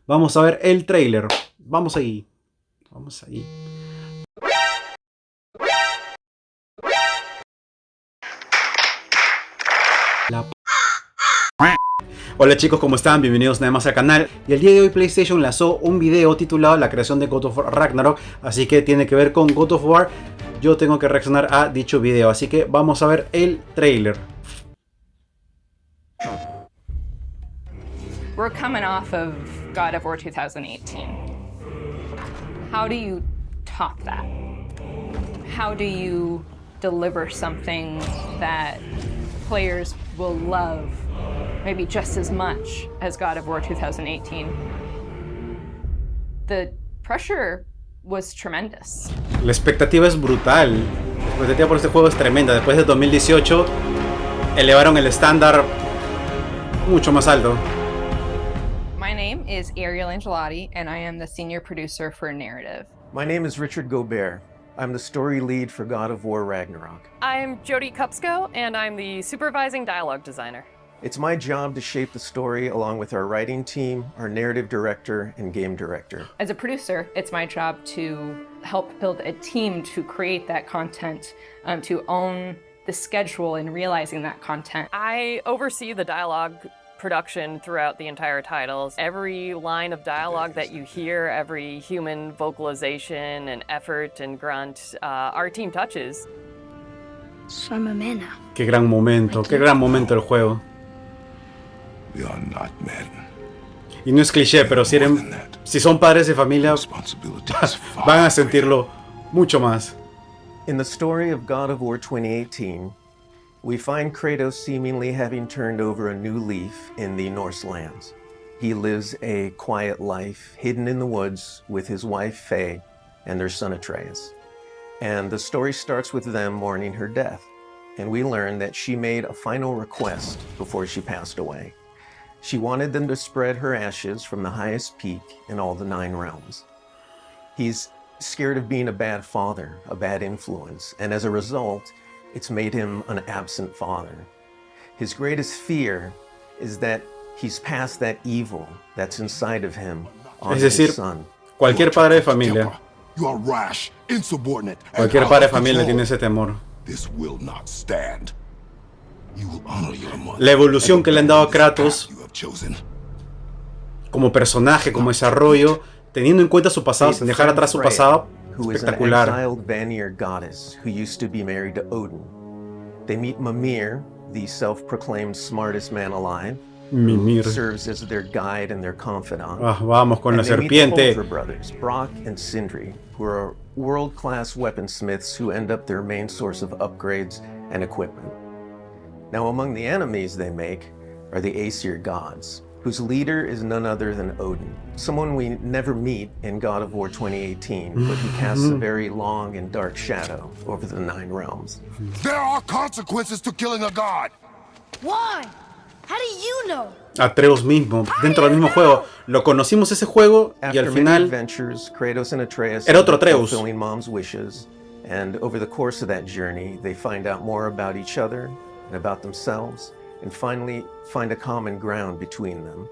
Vamos a ver el tráiler. Vamos ahí. Vamos ahí. Hola chicos, ¿cómo están? Bienvenidos nada más al canal. Y el día de hoy PlayStation lanzó un video titulado La creación de God of War Ragnarok. Así que tiene que ver con God of War. Yo tengo que reaccionar a dicho video. Así que vamos a ver el tráiler. We're coming off of God of War 2018. How do you top that? How do you deliver something that players will love maybe just as much as God of War 2018? The pressure was tremendous. La expectativa es brutal. La expectativa por este juego es tremenda. Después de 2018 elevaron el estándar mucho más alto. My name is Ariel Angelotti, and I am the senior producer for Narrative. My name is Richard Gobert. I'm the story lead for God of War Ragnarok. I'm Jody Kupsko, and I'm the supervising dialogue designer. It's my job to shape the story along with our writing team, our narrative director, and game director. As a producer, it's my job to help build a team to create that content, to own the schedule in realizing that content. I oversee the dialogue production throughout the entire titles. Every line of dialogue that you hear, every human vocalization and effort and grunt, our team touches. So I'm a man now. Qué gran momento el juego. We are not men. Y no es cliché, pero si son padres de familia, van a sentirlo mucho más. In the story of God of War 2018, we find Kratos seemingly having turned over a new leaf in the Norse lands. He lives a quiet life, hidden in the woods with his wife Faye and their son Atreus. And the story starts with them mourning her death, and we learn that she made a final request before she passed away. She wanted them to spread her ashes from the highest peak in all the 9 realms. He's scared of being a bad father, a bad influence, and as a result, it's made him an absent father. His greatest fear is that he's passed that evil that's inside of him on his son. Cualquier padre de familia, You are rash, insubordinate. cualquier padre de familia tiene ese temor. This will not stand. You will honor your mother. La evolución que le han dado a Kratos You have chosen. como personaje, como desarrollo, teniendo en cuenta su pasado, sin dejar atrás su pasado, who is an espectacular. exiled Vanir goddess who used to be married to Odin. They meet Mimir, the self-proclaimed smartest man alive, Mimir. who serves as their guide and their confidant. Vamos con la And they meet the serpiente. Ultra brothers, Brock and Sindri, who are world-class weaponsmiths who end up their main source of upgrades and equipment. Now, among the enemies they make are the Aesir gods, whose leader is none other than Odin, someone we never meet in God of War 2018, but who casts a very long and dark shadow over the 9 realms. There are consequences to killing a god. Why? How do you know? Atreus mismo, dentro del mismo juego. Lo conocimos ese juego y After al many final adventures, Kratos and Atreus era otro end up Atreus. fulfilling Mom's wishes, and over the course of that journey, they find out more about each other and about themselves, and finally find a common ground between them.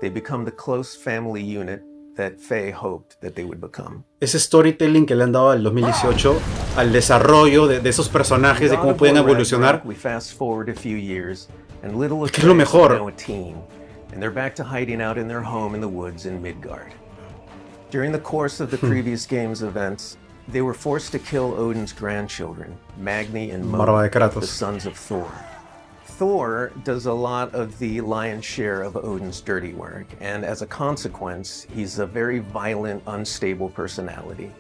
They become the close family unit that Faye hoped that they would become. ese storytelling que le han dado al 2018, al desarrollo de esos personajes, de cómo pueden evolucionar. We fast forward a few years, and little que es lo Atreus is mejor. now a teen, and they're back to hiding out in their home in the woods in Midgard. During the course of the previous game's events, they were forced to kill Odin's grandchildren, Magni and Barba de Modi, Kratos. the sons of Thor. Thor does a lot of the lion's share of Odin's dirty work, and as a consequence, he's a very violent, unstable personality.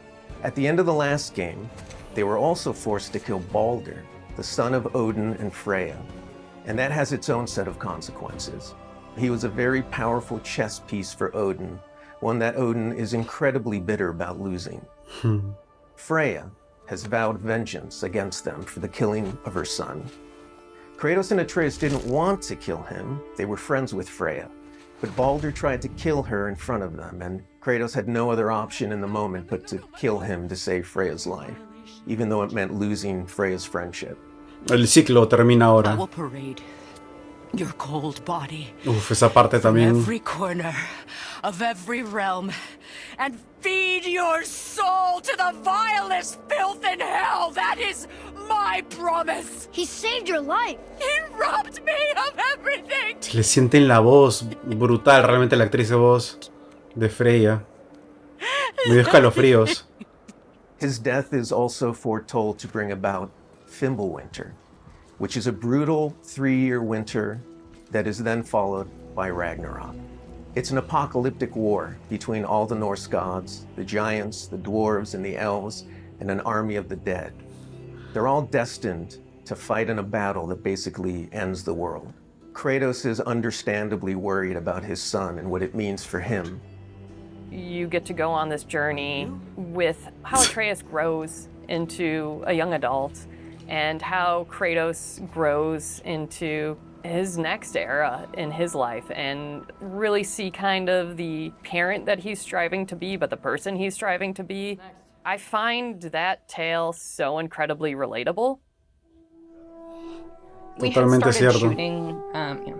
At the end of the last game, they were also forced to kill Balder, the son of Odin and Freya, and that has its own set of consequences. He was a very powerful chess piece for Odin, one that Odin is incredibly bitter about losing. Freya has vowed vengeance against them for the killing of her son. Kratos and Atreus didn't want to kill him, they were friends with Freya, but Balder tried to kill her in front of them, and Kratos had no other option in the moment but to kill him to save Freya's life, even though it meant losing Freya's friendship. El ciclo termina I ahora. will parade your cold body Uf, esa parte from también. every corner of every realm, and feed your soul to the vilest filth in hell. That is my promise. He saved your life. He robbed me of everything. Se le siente en la voz brutal, realmente la actriz de voz de Freya. Me dio escalofríos. His death is also foretold to bring about Fimbulwinter, which is a brutal 3-year winter that is then followed by Ragnarok. It's an apocalyptic war between all the Norse gods, the giants, the dwarves, and the elves, and an army of the dead. They're all destined to fight in a battle that basically ends the world. Kratos is understandably worried about his son and what it means for him. You get to go on this journey with how Atreus grows into a young adult and how Kratos grows into his next era in his life, and really see kind of the parent that he's striving to be, but the person he's striving to be. I find that tale so incredibly relatable. We had Totalmente started cierto. shooting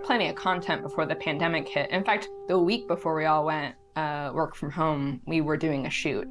plenty of content before the pandemic hit. In fact, the week before we all went work from home, we were doing a shoot.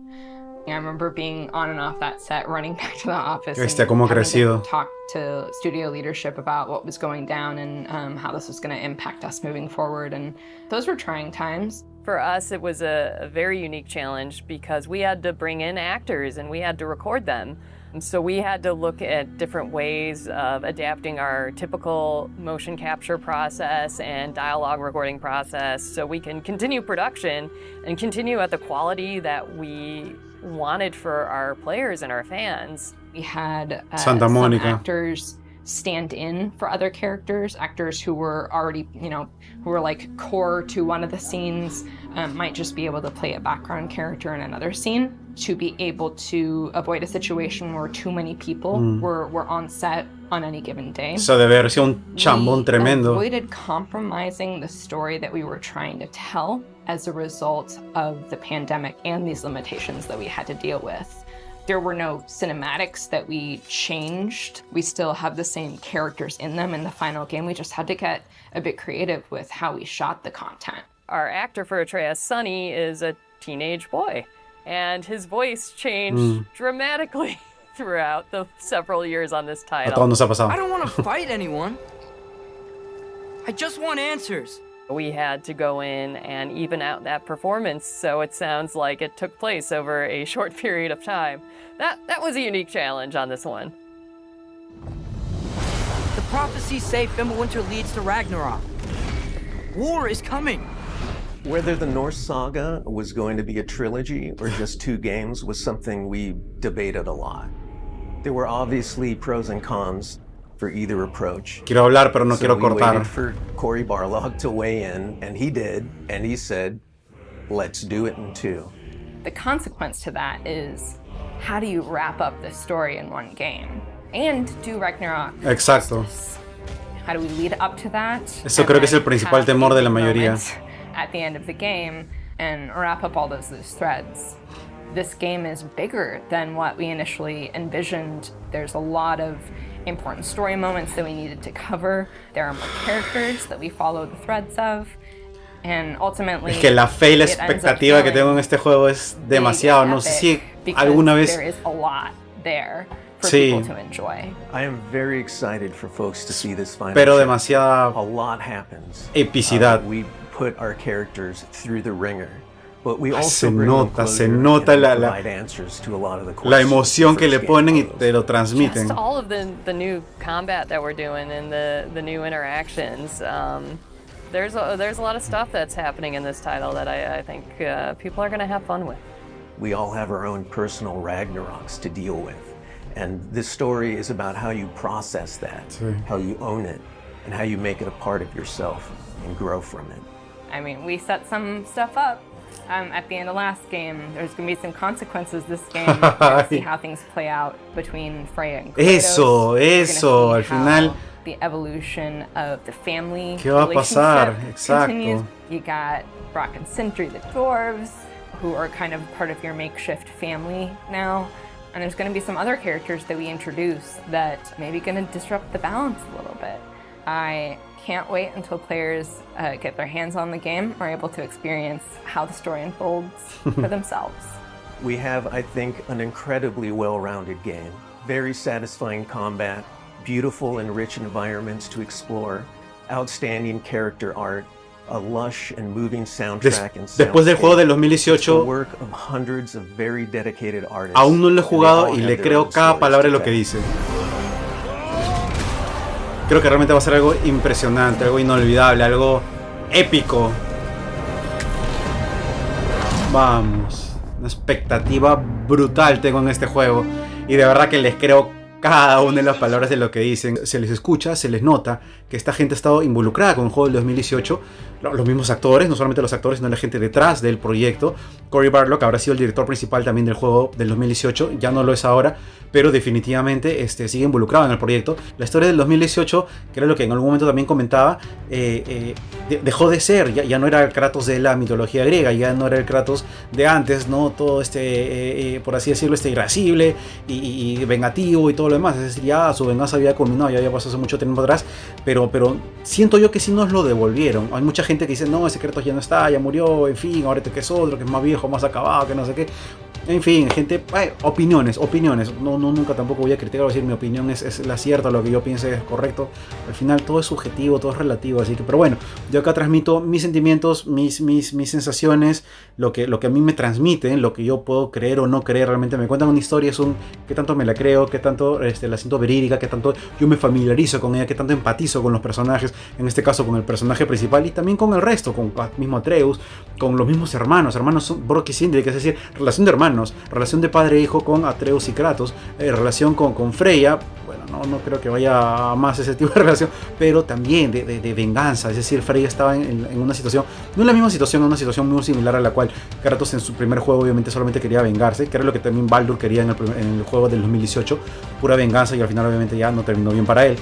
I remember being on and off that set, running back to the office, Bestia, cómo ha having crecido. to talk to studio leadership about what was going down and how this was going to impact us moving forward. And those were trying times. For us, it was a very unique challenge because we had to bring in actors and we had to record them. And so we had to look at different ways of adapting our typical motion capture process and dialogue recording process so we can continue production and continue at the quality that we wanted for our players and our fans. We had Santa some Monica. actors stand in for other characters, actors who were already, who were like core to one of the scenes, might just be able to play a background character in another scene to be able to avoid a situation where too many people were on set on any given day. Eso debe haber sido un chambón We tremendo. avoided compromising the story that we were trying to tell as a result of the pandemic and these limitations that we had to deal with. There were no cinematics that we changed. We still have the same characters in them in the final game. We just had to get a bit creative with how we shot the content. Our actor for Atreus, Sonny, is a teenage boy, and his voice changed dramatically throughout the several years on this A title. todos nos ha pasado. I don't want to fight anyone. I just want answers. We had to go in and even out that performance so it sounds like it took place over a short period of time. That was a unique challenge on this one. The prophecies say Fimbulwinter leads to Ragnarok. War is coming. Whether the Norse saga was going to be a trilogy or just 2 games was something we debated a lot. There were obviously pros and cons for either approach. Quiero hablar, pero no So quiero we cortar. waited for Cory Barlog to weigh in, and he did, and he said, let's do it in 2. The consequence to that is, how do you wrap up this story in one game and do Ragnarok? Exacto. How do we lead up to that? Eso and creo que es el then principal have temor de la the mayoría. moment at the end of the game and wrap up all those loose threads. This game is bigger than what we initially envisioned. There's a lot of important story moments that we needed to cover. There are more characters that we follow the threads of. And ultimately, Es que la fe y la it ends up expectativa que tengo en feeling este juego es big demasiado. and No sé epic si because alguna vez. there is a lot there for Sí. people to enjoy. I am very excited for folks to see this final Pero show. demasiada A lot happens. epicidad. We put our characters through the ringer, but we Se also bring them nota, se closure nota and la provide answers to a lot of the la questions emoción que the le first game ponen y posed. te lo transmiten. Just all of the new combat that we're doing and the new interactions. There's a lot of stuff that's happening in this title that I think people are going to have fun with. We all have our own personal Ragnaroks to deal with. And this story is about how you process that, Sí. how you own it, and how you make it a part of yourself and grow from it. I mean, we set some stuff up at the end of last game. There's going to be some consequences this game. We're going to see how things play out between Freya and Kratos. Eso, We're gonna eso, see al how final. the evolution of the family ¿Qué va a pasar? relationship Exacto. continues. You got Brock and Sindri, the dwarves, who are kind of part of your makeshift family now. And there's going to be some other characters that we introduce that maybe going to disrupt the balance a little bit. I can't wait until players get their hands on the game or are able to experience how the story unfolds for themselves. We have, I think, an incredibly well-rounded game. Very satisfying combat, beautiful and rich environments to explore, outstanding character art, a lush and moving soundtrack and Después del juego del the 2018, work of hundreds of very dedicated artists. aún no lo he and they jugado all y have le their creo own cada stories palabra de to lo que tell. dice. Creo que realmente va a ser algo impresionante, algo inolvidable, algo épico. Vamos, una expectativa brutal tengo en este juego y de verdad que les creo cada una de las palabras de lo que dicen. Se les escucha, se les nota que esta gente ha estado involucrada con el juego del 2018. Los mismos actores, no solamente los actores, sino la gente detrás del proyecto. Cory Barlog habrá sido el director principal también del juego del 2018, ya no lo es ahora, pero definitivamente sigue involucrado en el proyecto. La historia del 2018, que era lo que en algún momento también comentaba, dejó de ser, ya no era el Kratos de la mitología griega, ya no era el Kratos de antes, ¿no? Todo por así decirlo, irascible y vengativo y todo lo demás. Es decir, ya su venganza había culminado, ya había pasado hace mucho tiempo atrás, pero siento yo que sí nos lo devolvieron. Hay mucha gente que dice, no, ese Kratos ya no está, ya murió, en fin, ahora que es otro, que es más viejo, más acabado, que no sé qué. En fin, gente, opiniones. No, nunca tampoco voy a criticar o decir mi opinión es la cierta, lo que yo piense es correcto. Al final todo es subjetivo, todo es relativo, así que, pero bueno, yo acá transmito mis sentimientos, mis sensaciones, lo que a mí me transmiten, lo que yo puedo creer o no creer. Realmente me cuentan una historia, es qué tanto me la creo, qué tanto la siento verídica, qué tanto yo me familiarizo con ella, qué tanto empatizo con los personajes, en este caso con el personaje principal y también con el resto, con el mismo Atreus, con los mismos hermanos son Brok y Sindri, que es decir, relación de hermanos, relación de padre e hijo con Atreus y Kratos, relación con Freya. Bueno, no creo que vaya a más ese tipo de relación, pero también de venganza. Es decir, Freya estaba en una situación, no en la misma situación, en una situación muy similar a la cual Kratos en su primer juego obviamente solamente quería vengarse, que era lo que también Baldur quería en el juego del 2018, pura venganza, y al final obviamente ya no terminó bien para él.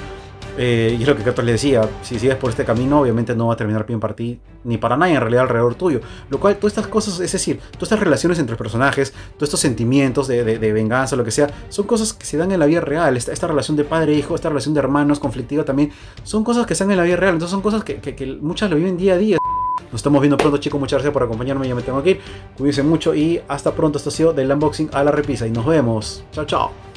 Y es lo que Kratos le decía, si sigues por este camino obviamente no va a terminar bien para ti ni para nadie en realidad alrededor tuyo, lo cual todas estas cosas, es decir, todas estas relaciones entre personajes, todos estos sentimientos de venganza, lo que sea, son cosas que se dan en la vida real. Esta relación de padre e hijo, esta relación de hermanos conflictiva también, son cosas que se dan en la vida real, entonces son cosas que muchas lo viven día a día. Nos estamos viendo pronto, chicos, muchas gracias por acompañarme, ya me tengo que ir, cuídense mucho y hasta pronto. Esto ha sido del unboxing a la repisa y nos vemos, chao chao.